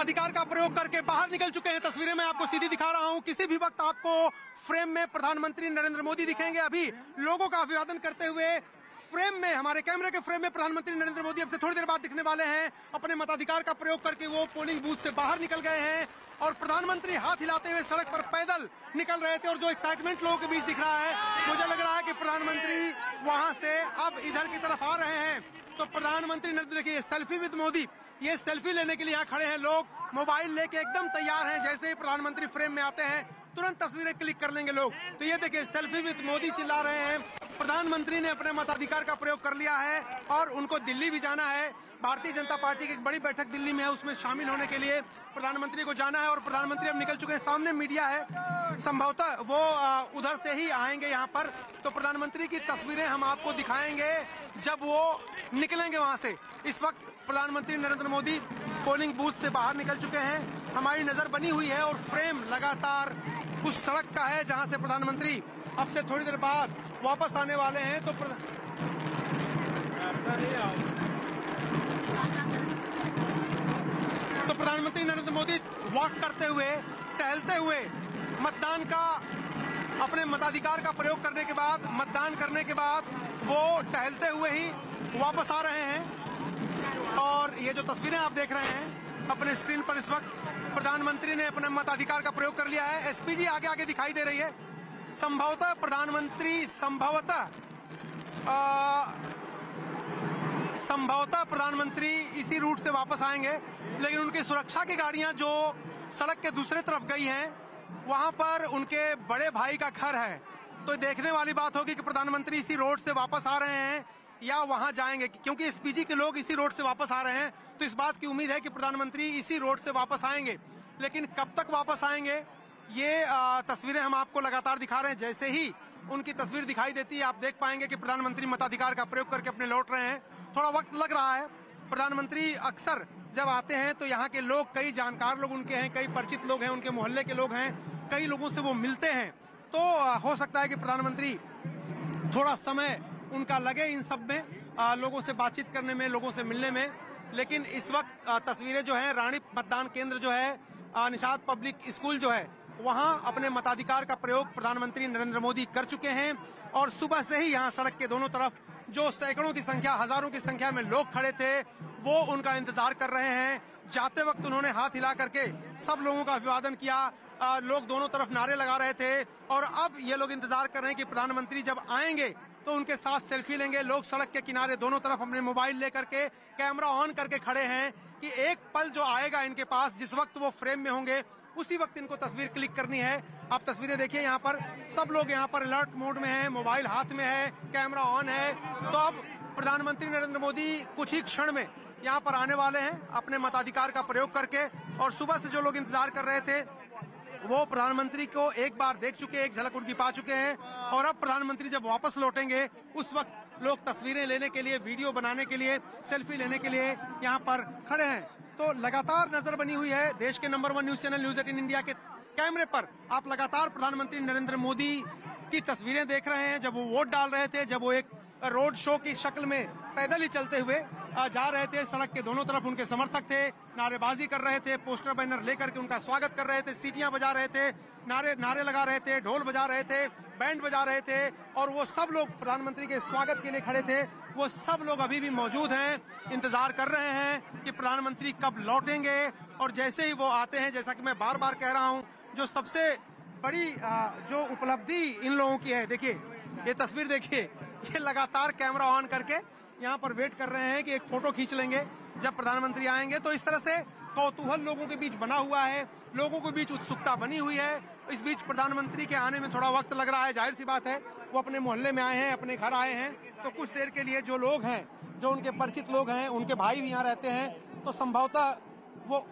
मताधिकार का प्रयोग करके बाहर निकल चुके हैं। तस्वीरें मैं आपको सीधी दिखा रहा हूं। किसी भी वक्त आपको फ्रेम में प्रधानमंत्री नरेंद्र मोदी दिखेंगे। अभी लोगों का अभिवादन करते हुए फ्रेम में, हमारे कैमरे के फ्रेम में प्रधानमंत्री नरेंद्र मोदी अब से थोड़ी देर बाद दिखने वाले हैं। अपने मताधिकार का प्रयोग करके वो पोलिंग बूथ से बाहर निकल गए हैं और प्रधानमंत्री हाथ हिलाते हुए सड़क पर पैदल निकल रहे थे। और जो एक्साइटमेंट लोगों के बीच दिख रहा है, मुझे लग रहा है कि प्रधानमंत्री वहां से अब इधर की तरफ आ रहे हैं। तो प्रधानमंत्री नरेंद्र, देखिए सेल्फी विद मोदी, ये सेल्फी लेने के लिए यहाँ खड़े हैं लोग। मोबाइल लेके एकदम तैयार हैं। जैसे ही प्रधानमंत्री फ्रेम में आते हैं तुरंत तस्वीरें क्लिक कर लेंगे लोग। तो ये देखिए सेल्फी विद मोदी चिल्ला रहे हैं। प्रधानमंत्री ने अपने मताधिकार का प्रयोग कर लिया है और उनको दिल्ली भी जाना है। भारतीय जनता पार्टी की एक बड़ी बैठक दिल्ली में है, उसमें शामिल होने के लिए प्रधानमंत्री को जाना है और प्रधानमंत्री अब निकल चुके हैं। सामने मीडिया है, संभवतः वो उधर से ही आएंगे यहाँ पर। तो प्रधानमंत्री की तस्वीरें हम आपको दिखाएंगे जब वो निकलेंगे वहां से। इस वक्त प्रधानमंत्री नरेंद्र मोदी पोलिंग बूथ से बाहर निकल चुके हैं। हमारी नजर बनी हुई है और फ्रेम लगातार उस सड़क का है जहां से प्रधानमंत्री अब से थोड़ी देर बाद वापस आने वाले हैं। तो प्रधानमंत्री नरेंद्र मोदी वॉक करते हुए, टहलते हुए मतदान का, अपने मताधिकार का प्रयोग करने के बाद, मतदान करने के बाद वो टहलते हुए ही वापस आ रहे हैं। और ये जो तस्वीरें आप देख रहे हैं अपने स्क्रीन पर, इस वक्त प्रधानमंत्री ने अपने मताधिकार का प्रयोग कर लिया है। एसपी जी आगे आगे दिखाई दे रही है। संभवतः प्रधानमंत्री प्रधानमंत्री इसी रूट से वापस आएंगे, लेकिन उनकी सुरक्षा की गाड़ियां जो सड़क के दूसरे तरफ गई हैं, वहां पर उनके बड़े भाई का घर है। तो देखने वाली बात होगी कि प्रधानमंत्री इसी रोड से वापस आ रहे हैं या वहां जाएंगे, क्योंकि एसपीजी के लोग इसी रोड से वापस आ रहे हैं। तो इस बात की उम्मीद है कि प्रधानमंत्री इसी रोड से वापस आएंगे, लेकिन कब तक वापस आएंगे ये तस्वीरें हम आपको लगातार दिखा रहे हैं। जैसे ही उनकी तस्वीर दिखाई देती है आप देख पाएंगे कि प्रधानमंत्री मताधिकार का प्रयोग करके अपने लौट रहे हैं। थोड़ा वक्त लग रहा है। प्रधानमंत्री अक्सर जब आते हैं तो यहाँ के लोग, कई जानकार लोग उनके हैं, कई परिचित लोग हैं, उनके मोहल्ले के लोग हैं, कई लोगों से वो मिलते हैं। तो हो सकता है कि प्रधानमंत्री थोड़ा समय उनका लगे इन सब में, लोगों से बातचीत करने में, लोगों से मिलने में। लेकिन इस वक्त तस्वीरें जो है, रानी मतदान केंद्र जो है, निषाद पब्लिक स्कूल जो है, वहां अपने मताधिकार का प्रयोग प्रधानमंत्री नरेंद्र मोदी कर चुके हैं। और सुबह से ही यहाँ सड़क के दोनों तरफ जो सैकड़ों की संख्या, हजारों की संख्या में लोग खड़े थे, वो उनका इंतजार कर रहे हैं। जाते वक्त उन्होंने हाथ हिला करके सब लोगों का अभिवादन किया। लोग दोनों तरफ नारे लगा रहे थे और अब ये लोग इंतजार कर रहे हैं कि प्रधानमंत्री जब आएंगे तो उनके साथ सेल्फी लेंगे। लोग सड़क के किनारे दोनों तरफ अपने मोबाइल लेकर के, कैमरा ऑन करके खड़े हैं कि एक पल जो आएगा इनके पास, जिस वक्त वो फ्रेम में होंगे, उसी वक्त इनको तस्वीर क्लिक करनी है। आप तस्वीरें देखिए, यहाँ पर सब लोग यहाँ पर अलर्ट मोड में हैं, मोबाइल हाथ में है, कैमरा ऑन है। तो अब प्रधानमंत्री नरेंद्र मोदी कुछ ही क्षण में यहाँ पर आने वाले हैं अपने मताधिकार का प्रयोग करके। और सुबह से जो लोग इंतजार कर रहे थे वो प्रधानमंत्री को एक बार देख चुके, एक झलक उनकी पा चुके हैं। और अब प्रधानमंत्री जब वापस लौटेंगे उस वक्त लोग तस्वीरें लेने के लिए, वीडियो बनाने के लिए, सेल्फी लेने के लिए यहाँ पर खड़े हैं। तो लगातार नजर बनी हुई है देश के number 1 news channel news 18 India के कैमरे पर। आप लगातार प्रधानमंत्री नरेंद्र मोदी की तस्वीरें देख रहे हैं जब वो वोट डाल रहे थे, जब वो एक रोड शो की शक्ल में पैदल ही चलते हुए जा रहे थे। सड़क के दोनों तरफ उनके समर्थक थे, नारेबाजी कर रहे थे, पोस्टर बैनर लेकर के उनका स्वागत कर रहे थे, सीटियां बजा रहे थे, नारे लगा रहे थे, ढोल बजा रहे थे, बैंड बजा रहे थे। और वो सब लोग प्रधानमंत्री के स्वागत के लिए खड़े थे। वो सब लोग अभी भी मौजूद हैं, इंतजार कर रहे हैं कि प्रधानमंत्री कब लौटेंगे। और जैसे ही वो आते हैं, जैसा कि मैं बार बार कह रहा हूँ, जो सबसे बड़ी जो उपलब्धि इन लोगों की है, देखिए ये तस्वीर देखिए, ये लगातार कैमरा ऑन करके यहाँ पर वेट कर रहे हैं कि एक फोटो खींच लेंगे जब प्रधानमंत्री आएंगे। तो इस तरह से कौतूहल लोगों के बीच बना हुआ है, लोगों के बीच उत्सुकता बनी हुई है। इस बीच प्रधानमंत्री के आने में थोड़ा वक्त लग रहा है, जाहिर सी बात है, वो अपने मोहल्ले में आए हैं, अपने घर आए हैं। तो कुछ देर के लिए जो लोग हैं, जो उनके परिचित लोग हैं, उनके भाई भी यहाँ रहते हैं, तो संभवतः वो